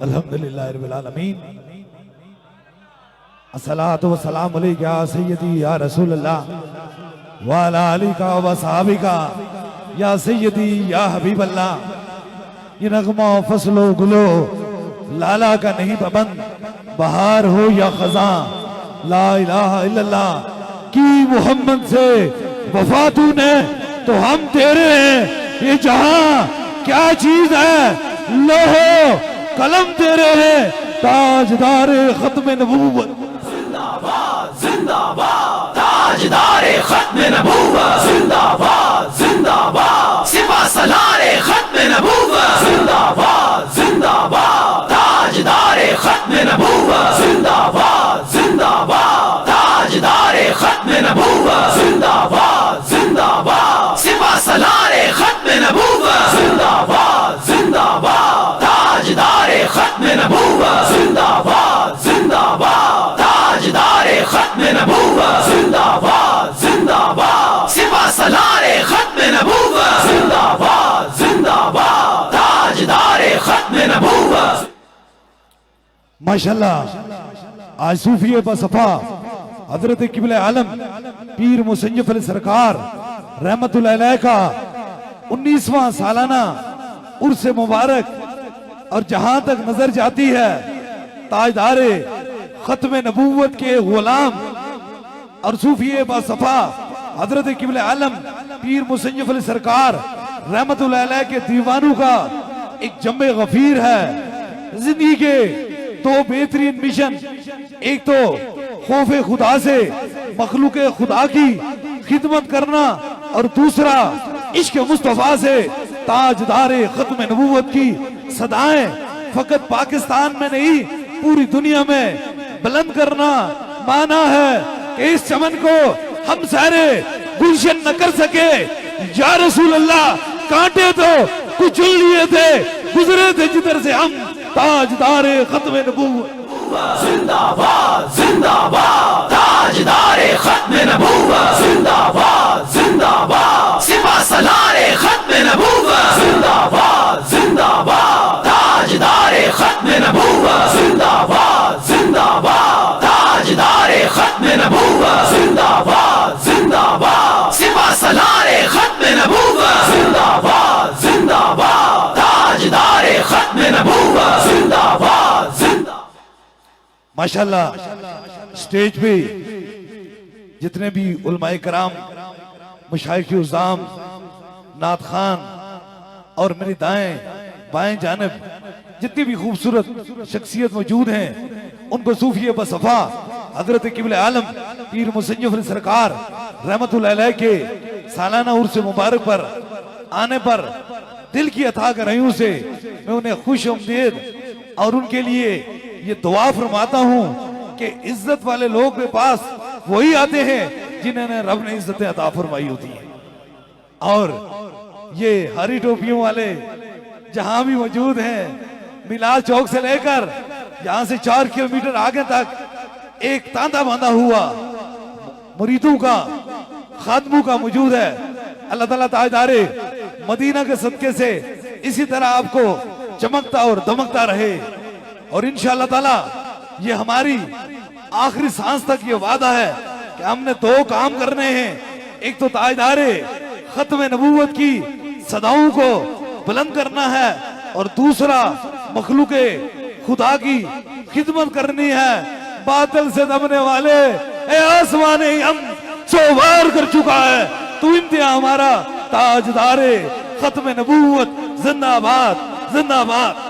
अल्हम्दुलिल्लाह रब्बिल आलमीन। अस्सलातु वस्सलामु अलैका या सय्यदी या रसूलल्लाह व अला आलिका व सहाबिका या सय्यदी या हबीबल्लाह। ये नगमा फसलो गुलो लाला का नहीं पाबंद, बहार हो या खजा, ला इलाहा इल्लल्लाह की मोहम्मद से वफा तूने तो हम तेरे हैं। ये जहां क्या चीज है, लोहो कलम तेरे हैं, ताजदारे खत्म नबूवत जिंदाबाद जिंदाबाद, ताजदारे खत्म नबूवत जिंदाबाद जिंदाबाद, सिपा सलारे खत्म नबूवत जिंदाबाद जिंदाबाद, ताजदारे खत्म नबूवत जिंदाबाद जिंदाबाद, ताजदारे खत्म नबूवत जिंदाबाद जिंदाबाद, सिपा सलारे खत्म नबूवत जिंदाबाद जिंदाबाद, ताजदारे खत्म नबूवत जिंदाबाद जिंदाबाद, ताजदारे खत्म नबूवत जिंदाबाद जिंदाबाद, सिपा सलारे खत्म नबूवत जिंदाबाद जिंदाबाद, ताजदारे खत्म नबूवत। माशाल्लाह आज सूफी बसफा हजरत किबले आलम पीर मुसन्निफ अली सरकार रहमतुल्लाह अलैह का 19वां सालाना उर्स मुबारक, और जहां तक नजर जाती है ताजदारे खत्म नबूवत के गुलाम और सूफी बसफा हजरत किबले आलम पीर मुसन्निफ अली सरकार रहमतुल्लाह अलैह के दीवानों का एक जम्मे गफीर है। जिंदगी के दो बेहतरीन मिशन, एक तो खौफे खुदा से मखलूके खुदा की खिदमत करना, और दूसरा इश्क मुस्तफा से ताजदारे खत्म नबूवत की सदाएं फकत पाकिस्तान में नहीं पूरी दुनिया में बुलंद करना। माना है कि इस चमन को हम सारे गुलशन न कर सके, या रसूल अल्लाह कांटे तो कुचल लिए थे, गुजरे थे जिधर से हम, ताजदारे खत्म नबूवत जिंदाबाद जिंदाबाद, ताजदारे खत्म नबूवत जिंदाबाद जिंदाबाद, सिपा सलारे खत्म नबूवत जिंदाबाद जिंदाबाद, ताजदारे खत्म नबूवत जिंदाबाद जिंदाबाद, ताजदारे खत्म नबूवत जिंदाबाद जिंदाबाद, सिपा सलारे खत्म नबूवत जिंदाबाद जिंदाबाद, ताजदारे खत्म नबूवत जिंदाबाद जिंदाबाद। माशाल्लाह स्टेज पे जितने भी उलमाए कराम, मुशाइख उज़ाम, नात खान और मेरी दाएं बाएं जानब जितनी भी खूबसूरत शख्सियत मौजूद हैं, उनको सूफी बसफा हजरत किबले आलम पीर मुसन्निफ अली सरकार रहमतुल्लाह अलैह के सालाना उर्स मुबारक पर आने पर दिल की अथा गहराइयों से मैं उन्हें खुश आमदीद और उनके लिए ये दुआ फरमाता हूँ कि इज्जत वाले लोग के पास वही आते हैं जिन्होंने रब ने इज्जतें अता फरमाई होती हैं। और ये हरी टोपियों वाले जहां भी मौजूद हैं, मिलाद चौक से लेकर यहां से 4 किलोमीटर आगे तक एक तांता बांधा हुआ मुरीदों का, खादमों का मौजूद है। अल्लाह ताला ताजदारे मदीना के सदके से इसी तरह आपको चमकता और दमकता रहे। और इंशाअल्लाह ताला ये हमारी आखिरी सांस तक ये वादा है कि हमने 2 काम करने हैं। एक तो ताजदारे खत्म नबूवत की सदाओं को बुलंद करना है, और दूसरा मखलूके खुदा की खिदमत करनी है। बादल से दबने वाले ए आसमान हम 100 बार कर चुका है, तू इम्तिहान हमारा ताजदारे खत्म नबूवत जिंदाबाद जिंदाबाद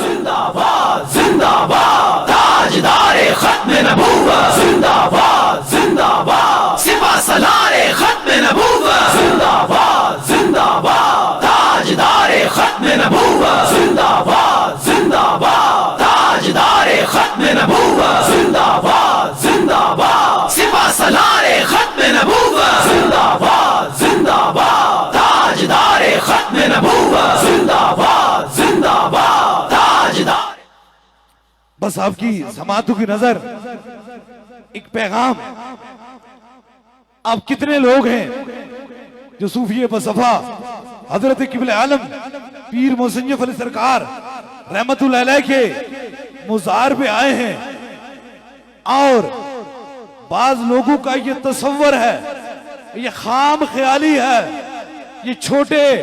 जिंदाबाद जिंदाबाद, ताजदारे खत्म नबूवत जिंदाबाद जिंदाबाद, सिपा सलारे खत्म नबूवत जिंदाबाद जिंदाबाद, ताजदारे खत्म नबूवत जिंदाबाद जिंदाबाद, ताजदारे खत्म नबूवत जिंदाबाद जिंदाबाद, सिपा सलारे खत्म नबूवत जिंदाबाद जिंदाबाद, ताजदारे खत्म नबूवत जिंदाबाद जिंदाबाद, ताजदार। बस आपकी समातों की नजर एक पैगाम, आप कितने लोग हैं जो सूफी बसफा हजरत किबले आलम पीर मुसन्निफ अली सरकार रहमतुल्लाह अलैह के मुज़ार पे आए हैं और बाज लोगों का ये तसव्वुर है, ये खाम ख्याली है, ये छोटे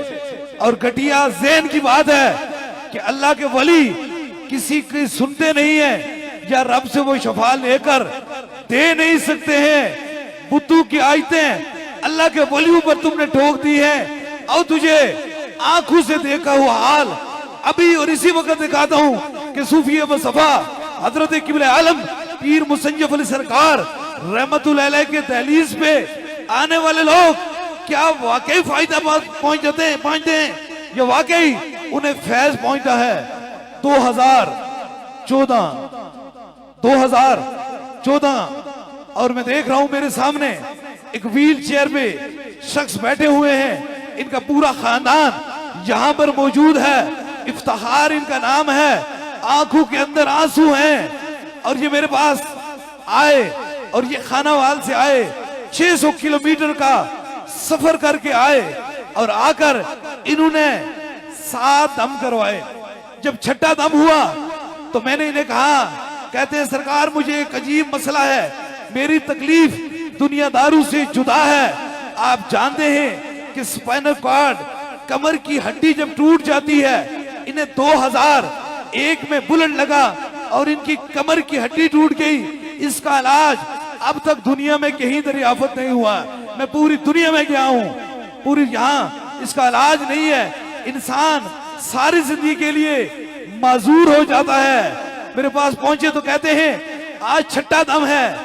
और घटिया ज़हन की बात है कि अल्लाह के वली किसी की सुनते नहीं है या रब से वो शफा लेकर दे नहीं सकते हैं। बुद्दू की आयतें अल्लाह के वलियों पर तुमने ठोक दी है और तुझे आंखों से देखा हुआ हाल अभी और इसी वक्त दिखाता हूं कि सूफी मुस्तफा हजरत किबले आलम पीर मुसंजफ अली सरकार रहमतुल्लाह अलैह के दहलीज पे आने वाले लोग क्या वाकई फायदा पहुंचते हैं या वाकई उन्हें फैज पहुंचता है। 2014 और मैं देख रहा हूं मेरे सामने एक व्हील चेयर पे शख्स बैठे हुए हैं, इनका पूरा खानदान यहां पर मौजूद है, इफ्तिखार इनका नाम है, आंखों के अंदर आंसू हैं और ये मेरे पास आए और ये खानावाल से आए, 600 किलोमीटर का सफर करके आए और आकर इन्होंने 7 दम करवाए। जब छठा दम हुआ तो मैंने इन्हें कहा, कहते हैं सरकार मुझे एक अजीब मसला है, मेरी तकलीफ दुनियादारों से जुदा है। आप जानते हैं कि स्पाइनल कॉर्ड कमर की हड्डी जब टूट जाती है, इन्हें 2001 में बुलेट लगा और इनकी कमर की हड्डी टूट गई। इसका इलाज अब तक दुनिया में कहीं दरियाफत नहीं हुआ। मैं पूरी दुनिया में गया हूं, पूरी यहाँ इसका इलाज नहीं है। इंसान सारी जिंदगी के लिए माजूर हो जाता है। मेरे पास पहुंचे तो कहते हैं आज छठा दम है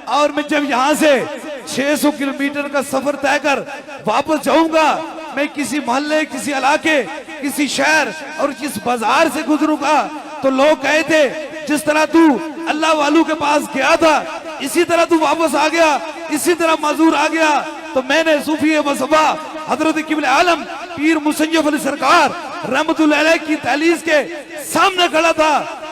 और मैं जब यहाँ से 600 किलोमीटर का सफर तय कर वापस जाऊंगा, मैं किसी मोहल्ले, किसी इलाके, किसी शहर और किस बाजार से गुजरूंगा तो लोग कहे थे जिस तरह तू अल्लाह वालों के पास गया था इसी तरह तू वापस आ गया, इसी तरह माजूर आ गया। तो मैंने सूफी मुस्तफा हजरत किबले आलम पीर मुसंजफ अली सरकार रहमतुल्लाह अलैह की तहलीज के सामने खड़ा था।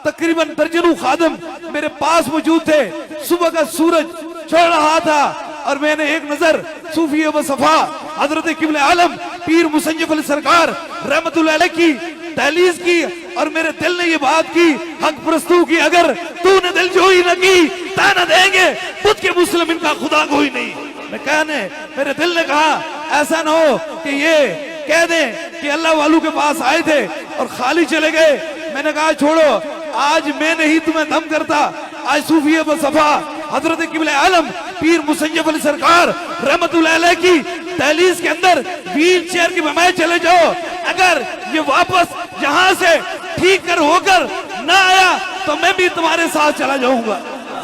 तकरीबन दर्जनों खादम मेरे पास मौजूद थे। सुबह का सूरज चढ़ रहा था और मैंने एक नजर सूफी मुस्तफा हजरत किबले आलम पीर मुसंजफ अली सरकार रहमतुल्लाह अलैह की तहलीज की और मेरे दिल ने ये बात की, हक प्रस्तु की, अगर तूने दिल जोई न की ताना देंगे बुद्ध के मुस्लिम इनका खुदा कोई नहीं। मैं कहने मेरे दिल ने कहा ऐसा ना हो कि ये कह दें कि अल्लाह वालों के पास आए थे और खाली चले गए। मैंने कहा छोड़ो, आज मैं नहीं तुम्हें दम करता, आज सूफी मुस्तफा हजरत किबले आलम पीर मुसंजफ अली सरकार रहमतुल्लाह अलैह की दहलीज के अंदर व्हील चेयर की बमाए चले जाओ, अगर ये वापस यहाँ से ठीक कर होकर ना आया तो मैं भी तुम्हारे साथ चला जाऊंगा।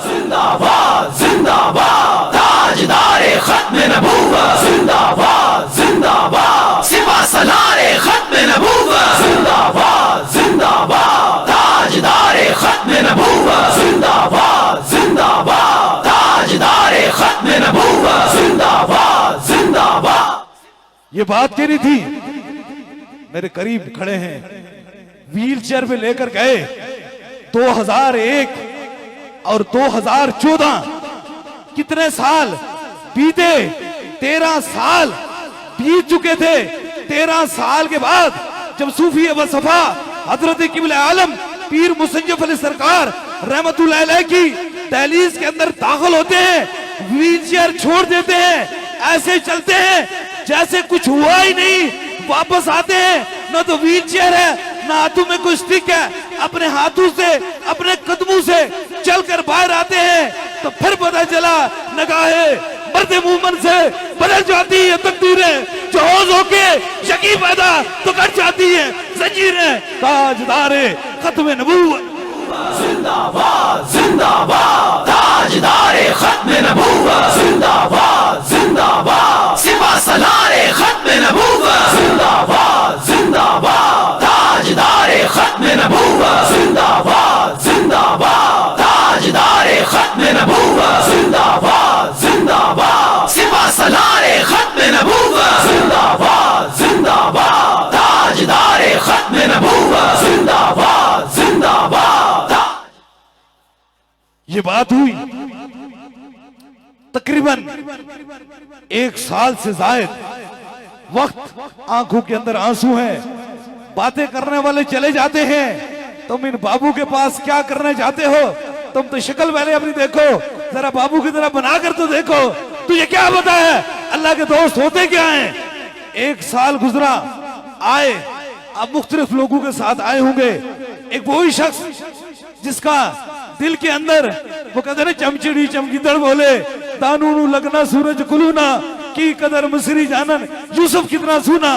जिंदाबाद जिंदाबाद ताजदारे खत्म नबूवत, जिंदाबाद जिंदाबाद सिपा सलारे खत्म नबूवत, जिंदाबाद जिंदाबाद ताजदारे खत्म नबूवत, जिंदाबाद जिंदाबाद ताजदारे खत्म नबूवत, जिंदाबाद जिंदाबाद। ये बात कह रही थी, मेरे करीब खड़े हैं, व्हील चेयर पे लेकर गए। 2001 और 2014 कितने साल बीते, 13 साल बीत चुके थे। 13 साल के बाद जब सूफी मुस्तफा हजरत किबले आलम पीर मुसंजफ अली सरकार रहमतुल्लाह अलैह की दहलीज के अंदर दाखिल होते हैं, व्हील चेयर छोड़ देते हैं, ऐसे चलते हैं जैसे कुछ हुआ ही नहीं। वापस आते हैं, ना तो व्हील चेयर है ना हाथों में कोई स्टिक है, अपने हाथों से अपने कदमों से चलकर बाहर आते हैं। तो फिर पता चला नगाहे मर्दे मोमन से बदल जाती है तकदीरें, जो होश होके यकीन पैदा तो कर जाती है जंजीरें। ताजदारे खत्म नबूवत, जिंदाबाद जिंदाबाद ताजदारे खत्म नबूवत, जिंदाबाद जिंदाबाद सिपा सलारे खत्म नबूवत, जिंदाबाद जिंदाबाद ताजदारे खत्म नबूवत, जिंदाबाद जिंदाबाद ताजदारे खत्म नबूवत, जिंदाबाद जिंदाबाद सिपा सलारे खत्म नबूवत, जिंदाबाद जिंदाबाद ताजदारे खत्म नबूवत, जिंदाबाद जिंदाबाद। ये बात हुई तकरीबन 1 साल से जायद वक्त, आंखों के अंदर आंसू हैं, बातें करने वाले चले जाते हैं, तुम इन बाबू के पास क्या करने जाते हो? तुम तो शक्ल पहले अपनी देखो, जरा बाबू की तरह बनाकर तो देखो, तुझे क्या पता है अल्लाह के दोस्त होते क्या हैं? 1 साल गुजरा, आए, आप मुख्तलिफ लोगों के साथ आए होंगे। एक वही शख्स जिसका दिल के अंदर वो कहते ना चमचिड़ी चमकीदड़ बोले, दानू लगना सूरज कुलूना की कदर मसरी जानन यूसुफ कितना सुना।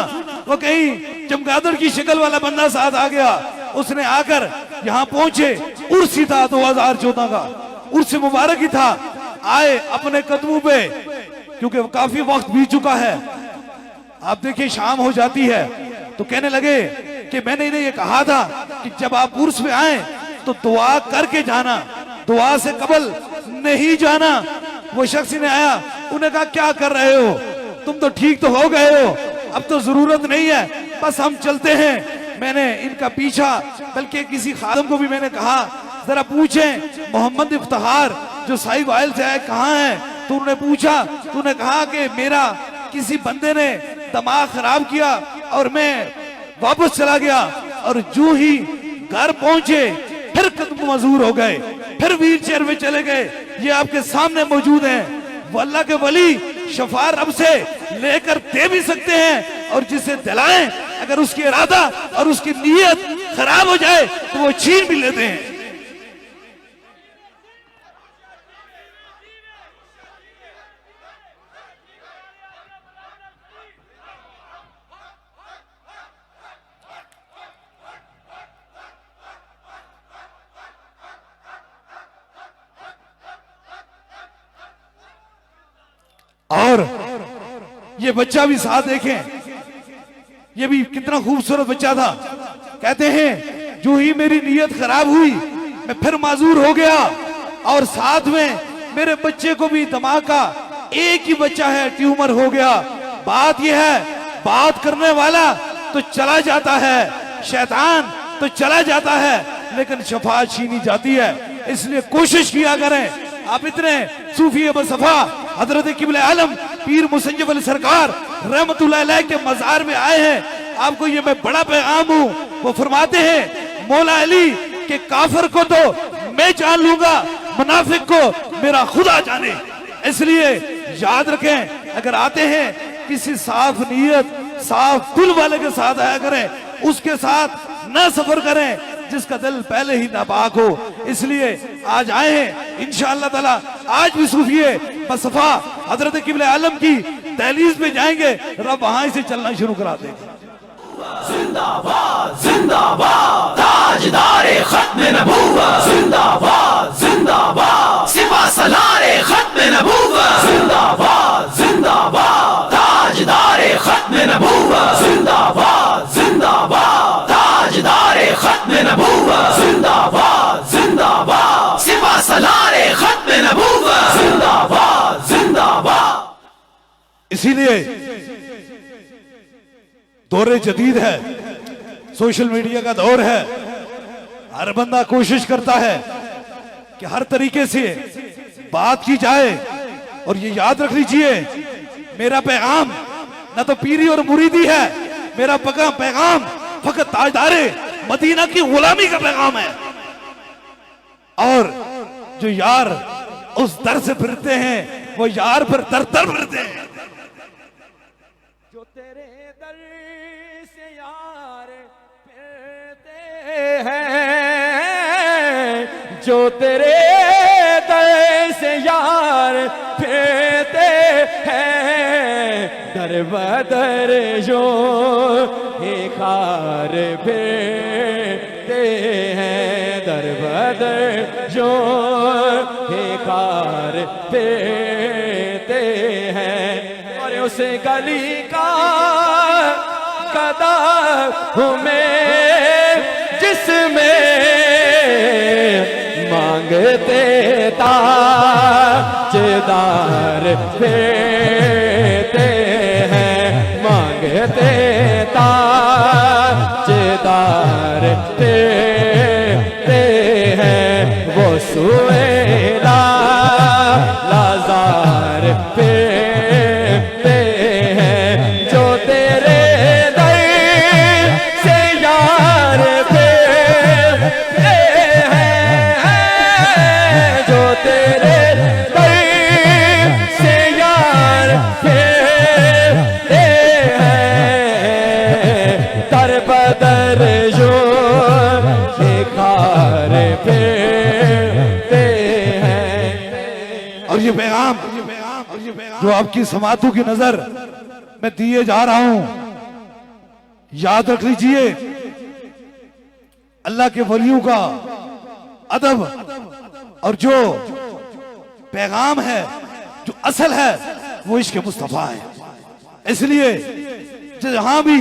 वो कहीं चमगादड़ की शक्ल वाला बंदा साथ आ गया, उसने आकर यहाँ पहुंचे। उर्स ही था 2014 का, उर्स मुबारक ही था। आए अपने कदमों पे, क्योंकि काफी वक्त बीत चुका है, आप देखिए शाम हो जाती है, तो कहने लगे कि मैंने इन्हें ये कहा था कि जब आप उर्स में आए तो दुआ करके जाना, दुआ से कबल नहीं जाना। वो शख्स ने आया, उन्हें कहा क्या कर रहे हो, तुम तो ठीक तो हो गए हो, अब तो जरूरत नहीं है, बस हम चलते हैं। मैंने इनका पीछा, बल्कि किसी खादम को भी मैंने कहा जरा पूछें मोहम्मद इफ्तिखार जो साहिब आयल से आए कहाँ है? तो उन्होंने पूछा, तो उन्होंने कहा कि मेरा किसी बंदे ने दिमाग खराब किया और मैं वापस चला गया। और जो ही घर पहुंचे फिर कदम मजूर हो गए, फिर व्हील चेयर में चले गए। ये आपके सामने मौजूद हैं। वो अल्लाह के वली शफा रब से लेकर दे भी सकते हैं, और जिसे दिलाएं अगर उसकी इरादा और उसकी नीयत खराब हो जाए तो वो छीन भी लेते हैं। और ये बच्चा भी साथ देखें, ये भी कितना खूबसूरत बच्चा था। कहते हैं जो ही मेरी नीयत खराब हुई मैं फिर माजूर हो गया, और साथ में मेरे बच्चे को भी दिमाग का एक ही बच्चा है, ट्यूमर हो गया। बात यह है, बात करने वाला तो चला जाता है, शैतान तो चला जाता है, लेकिन शफाअत छीनी जाती है। इसलिए कोशिश किया करें। आप इतने सूफी बसफा हजरत किबले आलम पीर मुसंजब अली सरकार रहमतुल्लाह अलैह के मजार में आए हैं। आपको ये मैं बड़ा पैगाम हूँ। वो फरमाते हैं मौला अली के काफिर को तो मैं जान लूंगा, मुनाफिक को मेरा खुदा जाने। इसलिए याद रखें, अगर आते हैं किसी साफ नीयत साफ दिल वाले के साथ आया करें, उसके साथ न सफर करें जिसका दिल पहले ही नापाक हो। इसलिए आज आए हैं इंशाअल्लाह ताला, आज भी सूफिए बसफा हजरत किबले आलम की दहलीज में जाएंगे, रब वहां से चलना शुरू करा देंगे। जिंदाबाद जिंदाबाद ताजदारे खत्म नबूवत, जिंदाबाद जिंदाबाद सिपा सलारे खत्म नबूवत, जिंदाबाद जिंदाबाद ताजदारे खत्म नबूवत, जिंदाबाद जिंदाबाद ताजदारे खत्म नबूवत, जिंदाबाद जिंदाबाद सिपा सलारे खत्म नबूवत, जिंदाबाद जिंदाबाद। इसीलिए दौरे जदीद है, सोशल मीडिया का दौर है। हर बंदा कोशिश करता है कि हर तरीके से बात की जाए। और ये याद रख लीजिए, मेरा पैगाम ना तो पीरी और मुरीदी है, मेरा पैगाम फकत ताजदारे मदीना की गुलामी का पैगाम है। और जो यार उस दर से फिरते हैं वो यार पर दर दर फिरते हैं। जो तेरे दर से यार फिरते हैं, जो तेरे दर से यार फिरते हैं, दर बदर जो ही खार फिरते हैं, दर बदर जो ही खार फिरते हैं। और उस गली का कदम में जिसमें मांगते ताजदार फिरते हैं, मांगते ताजदार फिरते हैं, वो सुएला लाजार फिरते हैं, जो तेरे दर से और ये पैगाम जो आपकी समातों की नजर मैं दिए जा रहा हूं, याद रख लीजिए, अल्लाह के वलियों का अदब और जो पैगाम है, जो असल है, वो इश्क मुस्तफा है। इसलिए जहां भी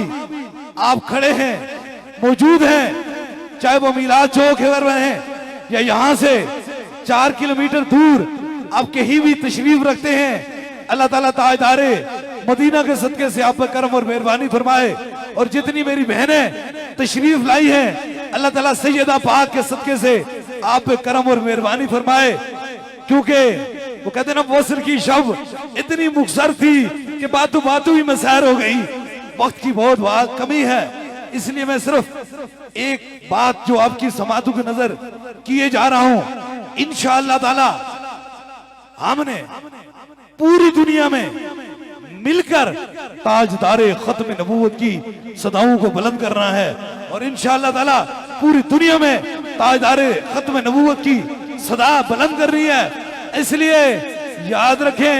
आप खड़े हैं, मौजूद हैं, चाहे वो मिलाद चौक में हैं या यहां से 4 किलोमीटर दूर आप कहीं भी तशरीफ रखते हैं, अल्लाह ताला ताजदारे मदीना के सदके से आप पर करम और मेहरबानी फरमाए। और जितनी मेरी बहनें तशरीफ लाई हैं, अल्लाह ताला सैयदा पाक के सदके से आप पे करम और मेहरबानी फरमाए। क्योंकि वो कहते ना, वसल की शब इतनी मुखसर थी कि बातों बातों ही में सैर हो गई, वक्त की बहुत कमी है। इसलिए मैं सिर्फ एक बात जो आपकी समातों की नजर किए जा रहा हूं, इंशाअल्लाह ताला हमने पूरी दुनिया में मिलकर ताजदारे खत्म नबूवत की सदाओं को बुलंद करना है। और इंशाअल्लाह ताला पूरी दुनिया में ताजदारे खत्म नबूवत की सदा बुलंद करनी है। इसलिए याद रखें,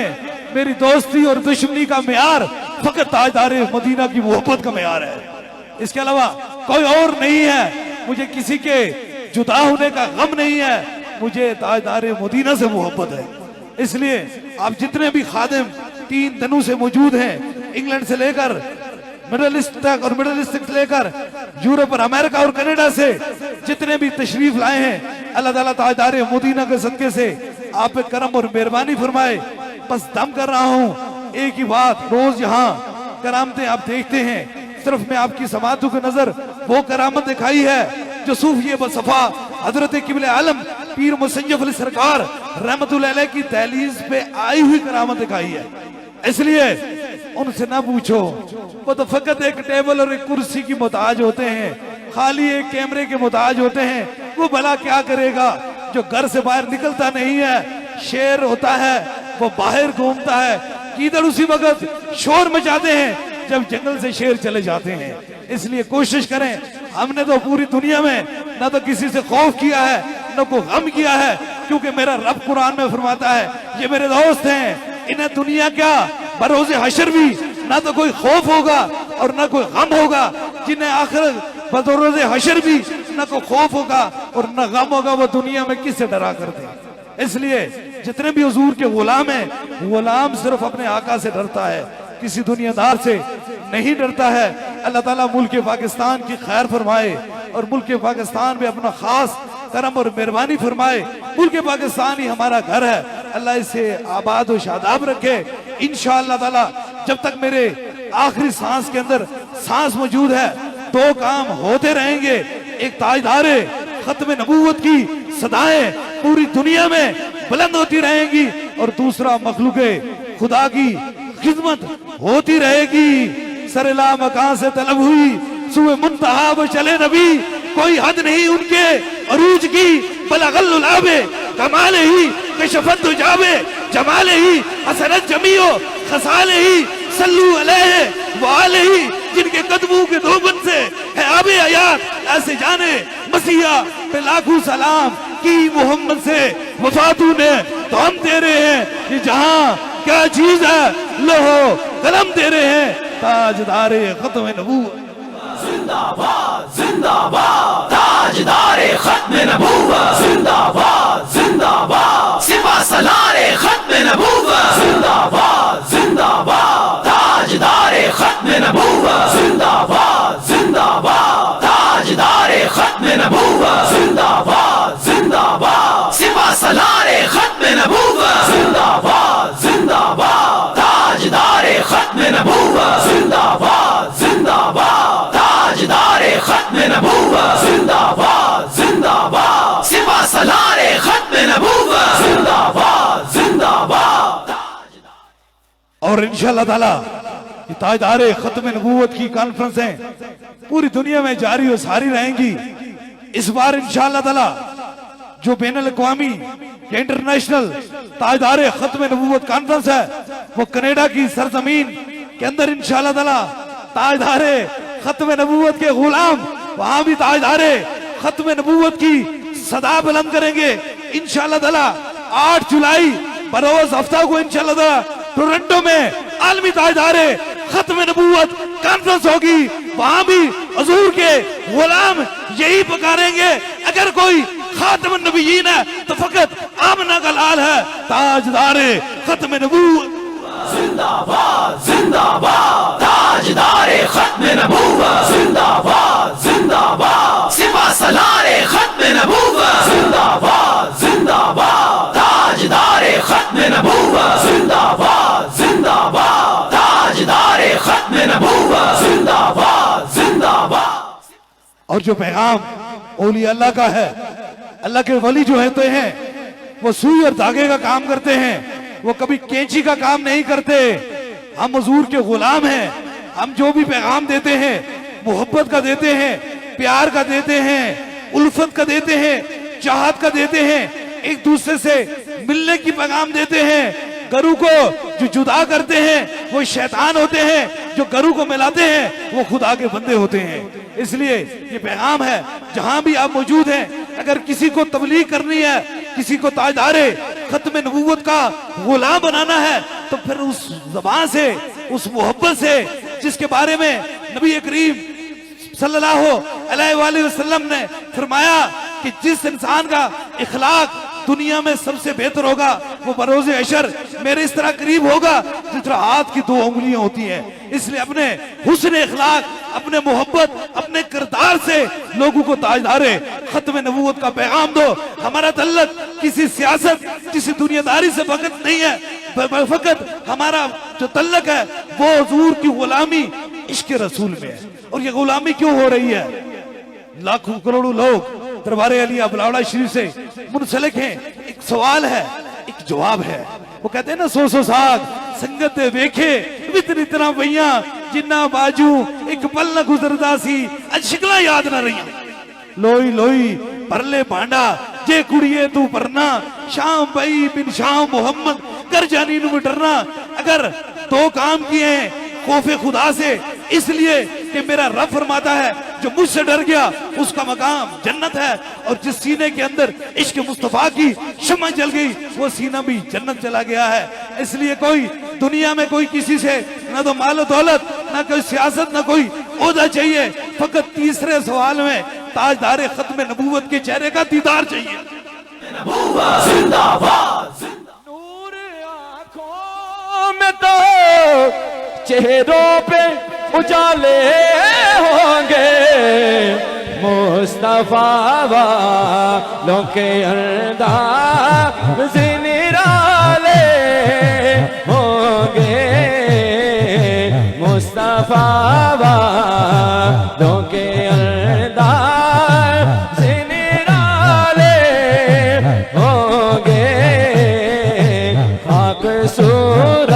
मेरी दोस्ती और दुश्मनी का मेयार फकत ताजदारे मदीना की मोहब्बत का मेयार है, इसके अलावा कोई और नहीं है। मुझे किसी के जुदा होने का गम नहीं है, मुझे ताजदारे मदीना से मोहब्बत है। इसलिए आप जितने भी खादिम 3 दिनों से मौजूद हैं, इंग्लैंड से लेकर मिडिल ईस्ट तक और मिडिल ईस्ट से लेकर यूरोप और अमेरिका और कनाडा से जितने भी तशरीफ लाए हैं, अल्लाह ताला ताजदारे मदीना के सदके से आप पे करम और मेहरबानी फरमाए। बस दम कर रहा हूं एक ही बात, रोज यहाँ करामतें आप देखते हैं, सिर्फ मैं आपकी समातों की नजर वो करामत दिखाई है जो सूफी बसफा हजरत किबले आलम पीर मुसय्यफ अली सरकार रहमतुल्लाह अलैह की दहलीज पे आई हुई करामत दिखाई है। इसलिए उनसे ना पूछो, वो तो फकत एक टेबल और एक कुर्सी की मोहताज होते हैं, खाली एक कैमरे के मोहताज होते हैं। वो भला क्या करेगा जो घर से बाहर निकलता नहीं है। शेर होता है, वो बाहर घूमता है, किधर उसी वक्त शोर मचाते हैं जब जंगल से शेर चले जाते हैं। इसलिए कोशिश करें, हमने तो पूरी दुनिया में ना तो किसी से खौफ किया है, न को गम किया है, क्योंकि मेरा रब कुरान में फरमाता है, ये मेरे दोस्त हैं, इन्हें दुनिया क्या बरोज़े हशर भी ना तो कोई खौफ होगा और ना कोई गम होगा, जिन्हें आखिरत बरोज़े हशर भी ना कोई खौफ होगा और ना गम होगा, वो दुनिया में किससे डरा करते। इसलिए जितने भी हुजूर के गुलाम हैं, गुलाम सिर्फ अपने आका से डरता है, किसी दुनियादार से नहीं डरता है। अल्लाह ताला मुल्क पाकिस्तान की खैर फरमाए और मुल्क पाकिस्तान में अपना खास करम और मेहरबानी फरमाए। मुल्क पाकिस्तान ही हमारा घर है, अल्लाह इसे आबाद और शादाब रखे। इंशाअल्लाह ताला जब तक मेरे आखिरी सांस के अंदर सांस मौजूद है, 2 काम होते रहेंगे। एक ताजदारे खत्म नबूवत की सदाएं पूरी दुनिया में बुलंद होती रहेंगी और दूसरा मखलूके खुदा की खिदमत होती रहेगी। सरला मकान से तलब हुई सुए मुंतहा वो चले नबी, कोई हद नहीं उनके अरूज की, बलगल आबे कमाले ही कशफत जाबे जमाले ही हसरत जमीओ खसाले ही सल्लू अलैहि व आलिही, जिनके कदमों के धोबन से है आबे हयात, ऐसे जाने मसीहा पे लाखों सलाम की मोहम्मद से वफातू ने तो हम दे रहे हैं। ये जहां क्या चीज है, लोहो कलम दे रहे हैं, ताजदारे खत्म नबूवत जिंदाबाद जिंदाबाद, ताजदारे खत्म नबूवत जिंदाबाद जिंदाबाद, सिपा सलारे खत्म नबूवत जिंदाबाद जिंदाबाद, ताजदारे खत्म नबूवत जिंदाबाद जिंदाबाद, ताजदारे खत्म नबूवत जिंदाबाद जिंदाबाद, सिपा सलारे खत्म नबूवत जिंदाबाद जिंदाबाद, ताजदारे खत्म नबूवत जिंदाबाद जिंदाबाद, ताजदारे खत्म नबूवत जिंदाबाद जिंदाबाद, सिपा सलारे खत्म नबूवत जिंदाबाद जिंदाबाद। और इंशाअल्लाह ताला ये ताजदारे खत्म नबूवत की कॉन्फ्रेंसें पूरी दुनिया में जारी और सारी रहेंगी। इस बार इंशाअल्लाह ताला जो बैनुल अक़वामी या इंटरनेशनल ताजदारे खत्म नबूवत कॉन्फ्रेंस है, वो कनाडा की सरजमीन के अंदर इंशाअल्लाह ताला ताजदारे खत्म नबूवत के गुलाम वहां भी ताजदारे खत्म नबूवत की सदा बुलंद करेंगे इंशाअल्लाह ताला। 8 जुलाई बरोज हफ्ता को इंशाल्लाह टोरंटो में आलमी ताजदारे खत्म नबूवत कॉन्फ्रेंस होगी, वहां भी हुजूर के गुलाम यही पुकारेंगे, अगर कोई खातम नबीयीन है तो फकत आमना का लाल है, ताजदारे खत्म नबूवत जिंदाबाद जिंदाबाद ताजदारे खत्म नबूवत जिंदाबाद जिंदाबाद सिपा सलारे खत्म नबूवत जिंदाबाद जिंदाबाद ताजदारे खत्म नबूवत जिंदाबाद जिंदाबाद ताजदारे खत्म नबूवत जिंदाबाद जिंदाबाद। और जो पैगाम औली अल्लाह का है, अल्लाह के वली जो होते हैं वो सुई और धागे का काम करते हैं, वो कभी कैंची का काम नहीं करते। हम हुजूर के गुलाम हैं, हम जो भी पैगाम देते हैं मोहब्बत का देते हैं, प्यार का देते हैं, उल्फत का देते हैं, चाहत का देते हैं, एक दूसरे से मिलने की पैगाम देते हैं। गरू को जो जुदा करते हैं वो शैतान होते हैं, जो गरू को मिलाते हैं वो खुदा के बंदे होते हैं। इसलिए ये पैगाम है, जहां भी आप मौजूद हैं, अगर किसी को तबलीग करनी है, किसी को ताजदारे खत्म नबूवत का गुलाम बनाना है, तो फिर उस ज़बान से, उस मोहब्बत से जिसके बारे में नबी करीम सल्लल्लाहु अलैहि वसल्लम ने फरमाया कि जिस इंसान का इखलाक दुनिया में सबसे बेहतर होगा वो बरोज़े अशर मेरे इस तरह करीब होगा जिस तरह हाथ की 2 उंगलियां होती हैं। इसलिए अपने हुस्न इखलाक, अपने मोहब्बत, अपने किरदार से लोगों को ताजदारे खत्म नबूवत का पैगाम दो। हमारा तल्लक किसी सियासत, किसी दुनियादारी से फकत नहीं है, फकत हमारा जो तल्लक है वो हुजूर की गुलामी इश्क रसूल में है। और ये गुलामी क्यों हो रही है? लाखों करोड़ों लोग दरबारे अलिया बुलावड़ा शरीफ से मुंसलिक हैं, एक सवाल है, एक जवाब है। वो कहते हैं ना, 100 साग संगत वेखे वितर इतना भैया जिन्ना बाजू एक पल न गुजरदा सी अज शिकला याद ना रही। लोई लोई परले भांडा जे कुड़िए तू परना शाम भाई बिन शाम मोहम्मद कर जानी नु डरना। अगर 2 काम किए हैं खौफे खुदा से, इसलिए कि मेरा रब फरमाता है जो मुझसे डर गया उसका मकाम जन्नत है, और जिस सीने के अंदर इश्क मुस्तफा की शम्मा जल गई वो सीना भी जन्नत चला गया है। इसलिए कोई दुनिया में कोई किसी से ना तो मालो दौलत, ना कोई सियासत, ना कोई ओहदा चाहिए, फकत तीसरे सवाल में ताजदारे खत्म नबूवत के चेहरे का दीदार चाहिए। जिंदाबाद नूर आँखों में तो चेहरों पे उजाले होंगे, मुस्तफा वालों के अंदाज़ निराले होंगे, मुस्तफा वालों के अंदाज़ निराले होंगे। खाक सूरत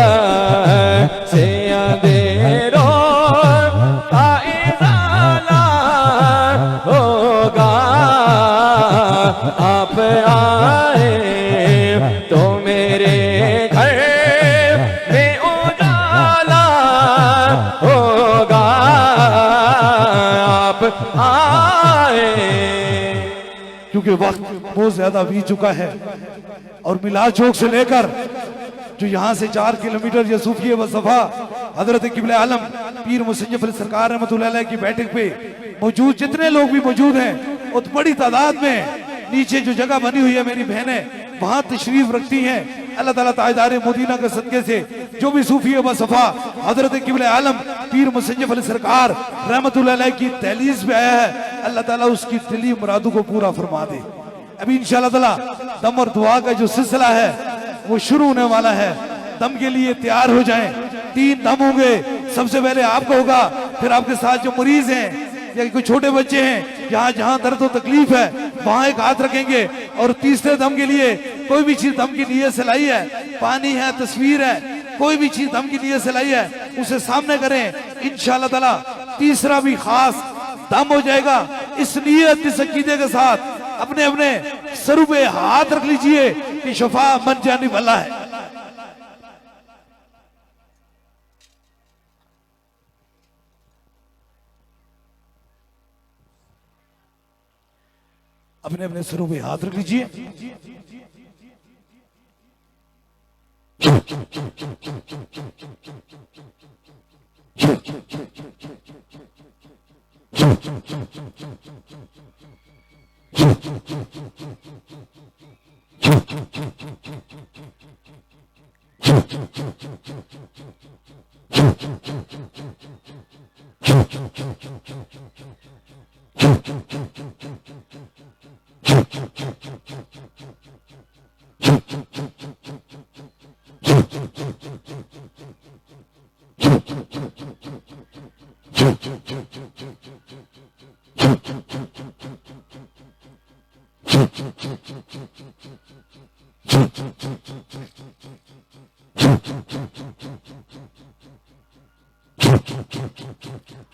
से अंधेरों का इज़ाला होगा, आप आए तो मेरे घर में उजाला होगा, आप आए। क्योंकि वक्त बहुत ज्यादा बीत चुका है और मिलाद चौक से लेकर जो यहाँ से 4 किलोमीटर यूसुफिया व सफा हजरत किबले आलम पीर मुसज्जफ अली सरकार रहमतुल्लाह अलैह की बैठक पे मौजूद जितने लोग भी मौजूद हैं, और बड़ी तादाद में नीचे जो जगह बनी हुई है मेरी बहनें वहां तशरीफ रखती हैं। अल्लाह ताला ताजदारे मदीना के सदके से जो भी सूफिया व सफा हजरत किबले आलम पीर मुसज्जफ अली सरकार रहमतुल्लाह अलैह की तहलीस पे आया है, अल्लाह ताला उसकी दिली मुरादों को पूरा फरमा दे। अभी इंशाअल्लाह ताला दम और दुआ का जो सिलसिला है वो शुरू होने वाला है। दम के लिए तैयार हो जाएं। 3 दम होंगे, सबसे पहले आपका होगा, फिर आपके साथ जो मरीज हैं या कोई छोटे बच्चे हैं, जहाँ जहाँ दर्द और तकलीफ है वहां एक हाथ रखेंगे, और तीसरे दम के लिए कोई भी चीज दम की नीयत से लाई है, पानी है, तस्वीर है, कोई भी चीज दम की नीयत से लाई है उसे सामने करें। इंशाअल्लाह ताला तीसरा भी खास दम हो जाएगा। इस नीयत, इस अकीदे के साथ अपने अपने सर पे हाथ रख लीजिए कि शफा मन जाने वाला है। अपने अपने सरों पे हाथ रख लीजिए।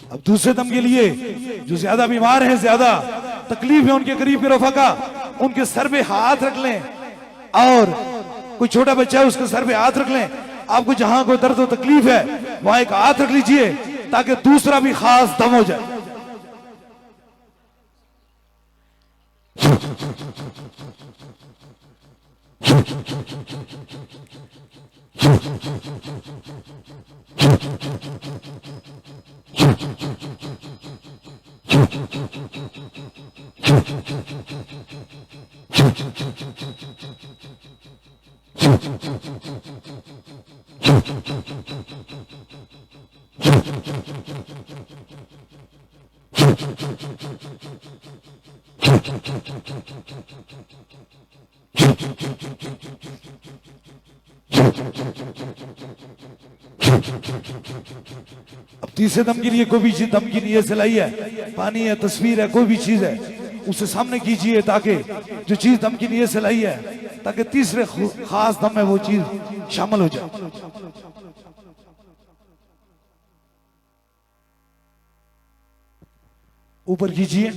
अब दूसरे दम के लिए जो ज्यादा बीमार हैं, ज्यादा तकलीफ है, उनके करीब के रफका उनके सर पे हाथ रख लें, और कोई छोटा बच्चा है उसके सर पे हाथ रख लें। आपको जहां कोई दर्द और तकलीफ है वहां एक हाथ रख लीजिए ताकि दूसरा भी खास दम हो जाए। अब तीसरे दम के लिए कोई भी चीज दम की नीयत से लाई है, पानी है, तस्वीर है, कोई भी चीज है, उसे सामने कीजिए ताकि जो चीज दम की नीयत से लाई है ताकि तीसरे खास दम में वो चीज शामिल हो जाए। ऊपर कीजिए,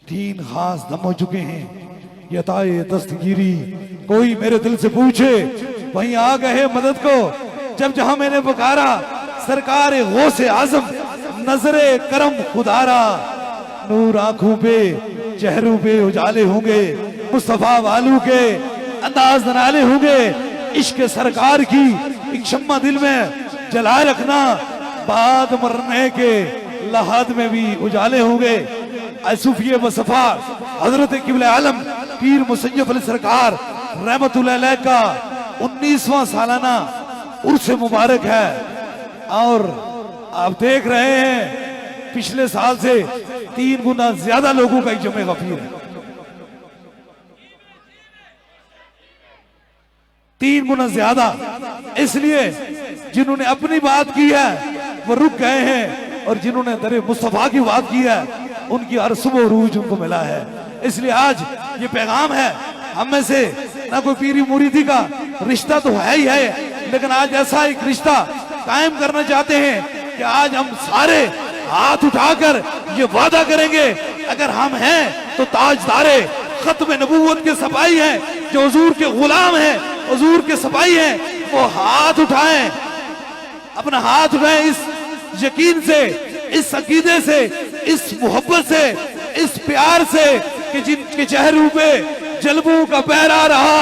तीन खास दम हो चुके हैं। यताए दस्तगीरी, कोई मेरे दिल से पूछे वहीं आ गए मदद को, जब जहां मैंने पुकारा सरकार गौसे आजम नजरे करम खुदारा। नूर आंखों पे चेहरों पे उजाले होंगे, मुस्तफा वालू के अंदाज नराले होंगे। इश्क सरकार की एक शम्मा दिल में जलाए रखना, बाद मरने के लहाद में भी उजाले होंगे। सूफिये वसफा हजरत किबले आलम पीर मुसय्यब अली सरकार रहमतुल्लाह अलैह का 19वां सालाना उर्स मुबारक है, और आप देख रहे हैं पिछले साल से 3 गुना ज्यादा लोगों का इज्तिमा गफीर है। 3 गुना ज्यादा, इसलिए जिन्होंने अपनी बात की है वो रुक गए हैं, और जिन्होंने दरे मुस्तफा की बात की है उनकी हर सुबह रूज उनको मिला है। इसलिए आज ये पैगाम है हम में से, ना कोई पीरी मुरीदी का रिश्ता तो है ही है, लेकिन आज ऐसा एक रिश्ता कायम करना चाहते हैं कि आज हम सारे हाथ उठाकर ये वादा करेंगे, अगर हम हैं तो ताजदारे खत्म नबूवत के सपाई हैं, जो हुजूर के गुलाम हैं, हुजूर के सपाई हैं, वो हाथ उठाएं, अपना हाथ उठाएं इस यकीन से, इस अकीदे से, इस मोहब्बत से, इस प्यार से कि जिनके चेहरों पे जलबों का पहरा रहा,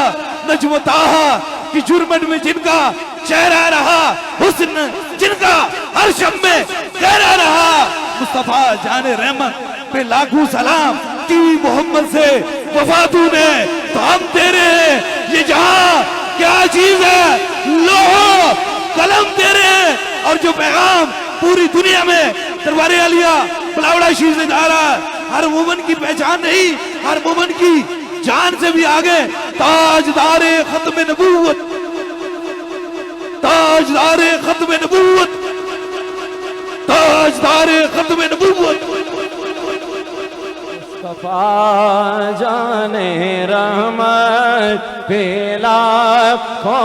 नजमताहा कि जुर्मन में जिनका चेहरा रहा, हुस्न जिनका हर शब में गहरा रहा। मुस्तफा जाने रहमत पे लाखों सलाम, टीवी मोहम्मद से वफा तूने तो हम तेरे हैं, ये जहां क्या चीज है, लोहो कलम तेरे हैं, और जो पैगाम पूरी दुनिया में दरबारे आलिया बलावड़ा शरीफ से जा रहा है। हर मोमन की पहचान नहीं, हर मोमन की जान से भी आगे। ताजदारे खत्म नबूवत, ताजदारे खत्म नबूवत, ताजदारे खत्म नबूवत। मुस्तफा जाने रहमत पेला खो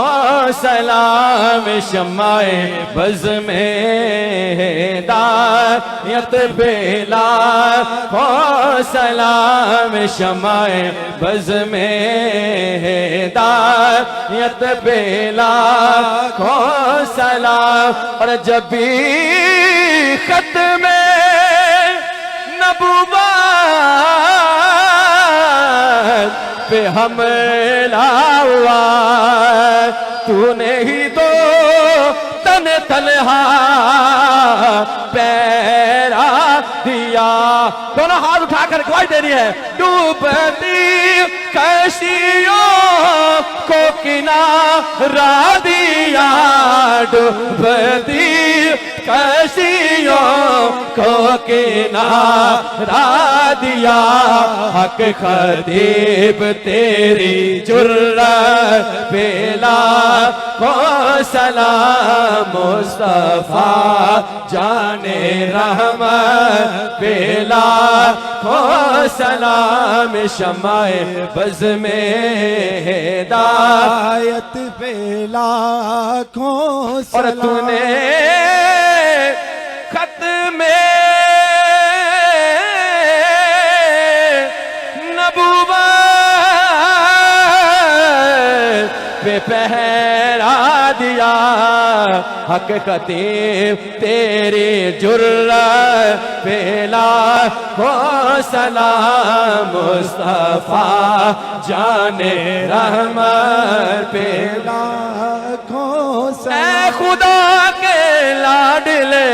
सलाम शमाए बज़ में हिदायत पेला खो सलाम शमाए बज़ में हिदायत पेला खो सलाम। और जब भी खत में नबूवत पे हमला हुआ, तूने ही तो तन तलहा पैरा दिया। दोनों हाथ उठाकर गवाही दे रही है। डूबती कशियों को किनारा दिया, डूबती कशियों को किनारा दिया। हक खतीब तेरी जुर्रत पेला को सलाम मुस्तफा जाने रहमत पेला को सलाम शमाए बज़ में हिदायत पेला को और तूने खत में नबूवत पे पहरा दिया। हक खतीब तेरी जुर्रत पेला को सलाम मुस्तफा जाने रहमत पेला को ऐ खुदा के लाडले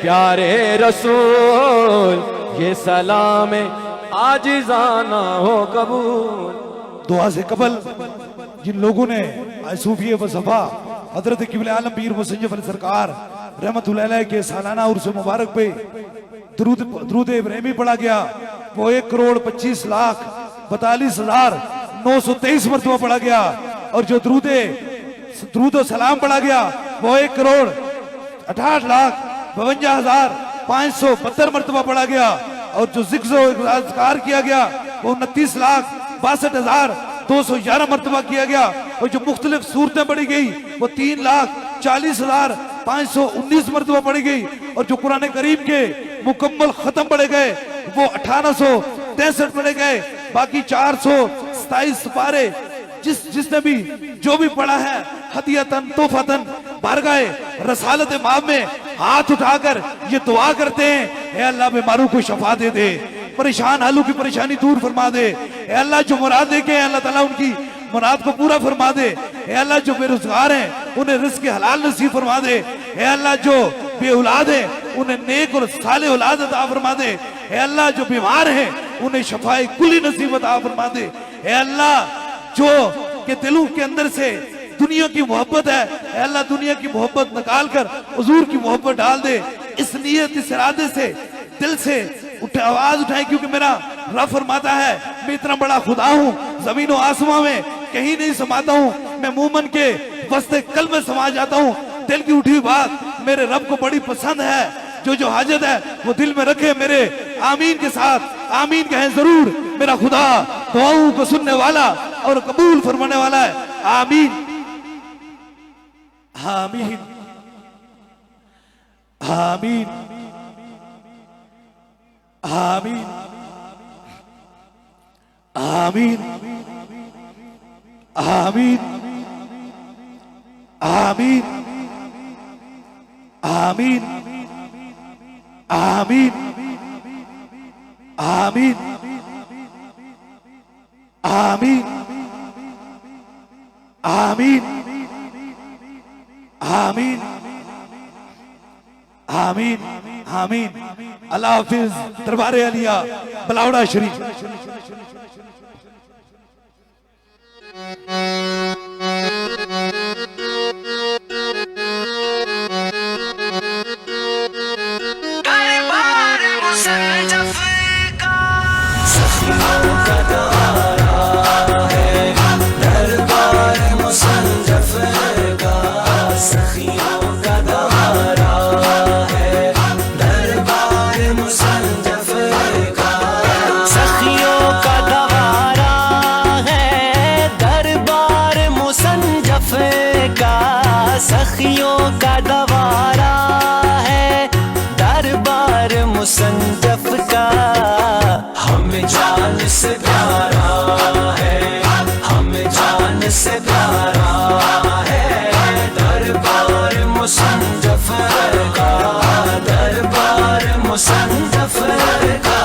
प्यारे रसूल ये सलाम आजिज़ाना हो कबूल। दुआ से कबल जिन लोगों ने सूफी वसफा हजरत किबले आलम पीर मुसय्यद अली सरकार रहमतुल्लाह अलैह के सालाना उर्स मुबारक पे दुरूद इब्राहिमी पढ़ा गया। वो 1,25,42,923 मरतबा पढ़ा गया। और जो दुरूद सलाम पढ़ा गया वो 1,68,52,572 मरतबा पढ़ा गया। और जो ज़िक्र किया गया वो 29,62,211 मरतबा किया गया। और जो मुख्तलिफ सूरतें पढ़ी गई वो 3,40,519 मरतबा पढ़ी गई। और जो कुरान करीम के मुकम्मल खत्म पढ़े गए वो 1863 पढ़े गए। बाकी 427 पारे जिसने भी जो भी पढ़ा है हदियतन तोहफतन बारगाए रसालत माब में हाथ उठाकर ये दुआ करते हैं, ए अल्लाह बीमारों को शफा दे दे, परेशान हालों की परेशानी दूर फरमा दे। ए अल्लाह जो मुराद देके हैं अल्लाह ताला उनकी मुराद को पूरा फरमा दे। ए अल्लाह जो बेरोजगार हैं उन्हें रिज़्क़ हलाल नसीब फरमा दे। ए अल्लाह जो बे औलाद हैं उन्हें नेक और साले औलाद अता फरमा दे। ए अल्लाह जो बीमार हैं उन्हें शफाए कुली नसीब अता फरमा दे। ए अल्लाह जो के दिलों के अंदर से दुनिया की मोहब्बत है, ए अल्लाह दुनिया की मोहब्बत निकाल कर हुजूर की मोहब्बत डाल दे। इस नियत इस इरादे से दिल से आवाज उठाए, क्योंकि मेरा रब फरमाता है मैं इतना बड़ा खुदा हूँ जमीन और आसमां में कहीं नहीं समाता हूँ, मैं मोमन के वस्ते कल में समा जाता हूँ। दिल की उठी बात मेरे रब को बड़ी पसंद है। जो हाजत है वो दिल में रखे, मेरे आमीन के साथ आमीन कहें जरूर। मेरा खुदा दुआओं को सुनने वाला और कबूल फरमाने वाला है। आमीन आमीन आमीन आमीन आमीन आमीन आमीन आमीन आमीन आमीन आमीन आमीन आमीन आमीन आमीन। अल्लाह हाफिज। दरबारे आलिया बलावड़ा शरीफ। सखियों का दवारा है, दरबार मुसन्नफ का हमें जान से प्यारा है, हमें जान से प्यारा है, दरबार मुसन्नफ का, दरबार मुसन्नफ का,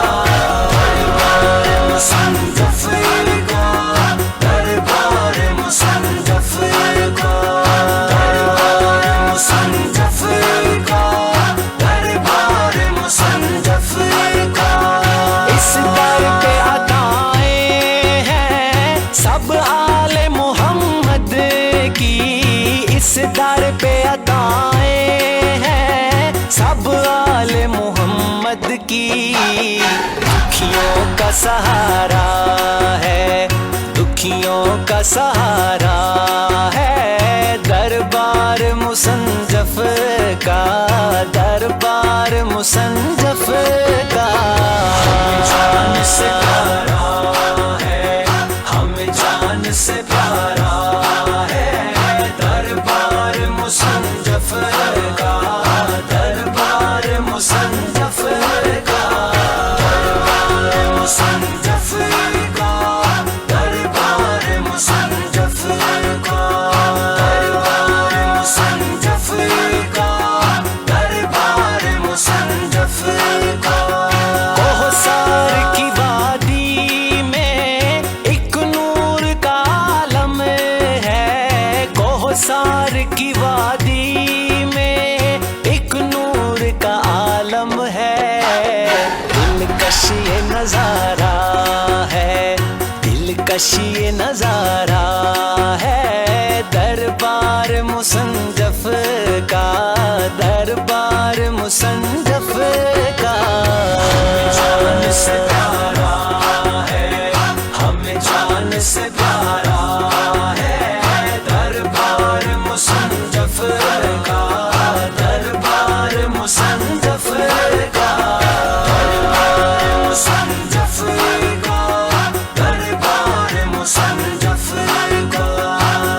दरबार मुसन्नफ का, दरबार मुसन्नफ का, दरबार मुसन्नफ का, दरबार मुसन्नफ का। इस दर पे अताएं हैं सब आले मोहम्मद की, इस दर पे अताएं हैं सब आले मोहम्मद की। दुखियों का सहारा है, दुखियों का सहारा है, दरबार मुसन्नफ का, दरबार मुसन्नफ का। हमें जान से प्यारा है, हमें जान से प्यारा है, दरबार मुसन्नफ का, दरबार मुसन्नफ का, दरबार मुसन्नफ का, दरबार मुसन्नफ का, दरबार मुसन्नफ का, दरबार मुसन्नफ का। कोहसार की वादी में एक नूर का आलम है, कोहसार की वादी में एक नूर का आलम है। दिलकश ये नजारा है, दिलकश ये नजारा है, दरबार मुसन्नफ का, दरबार मुसन्नफ का। हमें जान से प्यारा है, हमें जान से प्यारा है, दरबार मुसन्नफ का, दरबार मुसन्नफ का, दरबार मुसन्नफ का, दरबार मुसन्नफ का,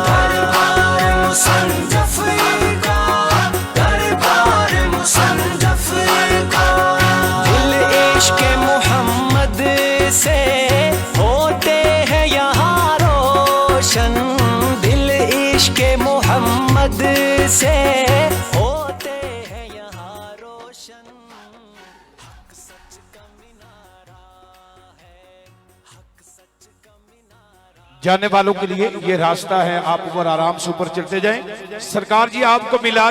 दरबार मुसन्नफ का, दरबार मुसन्नफ का। दिल इश्क़ मोहम्मद से होते हैं यहाँ रोशन, दिल इश्क़ मोहम्मद से होते हैं यहाँ रोशन। हक सच का मीनारा है, हक सच का मीनारा। जाने वालों के लिए ये रास्ता है, आप ऊपर आराम से ऊपर चलते जाएं। सरकार जी आपको मिला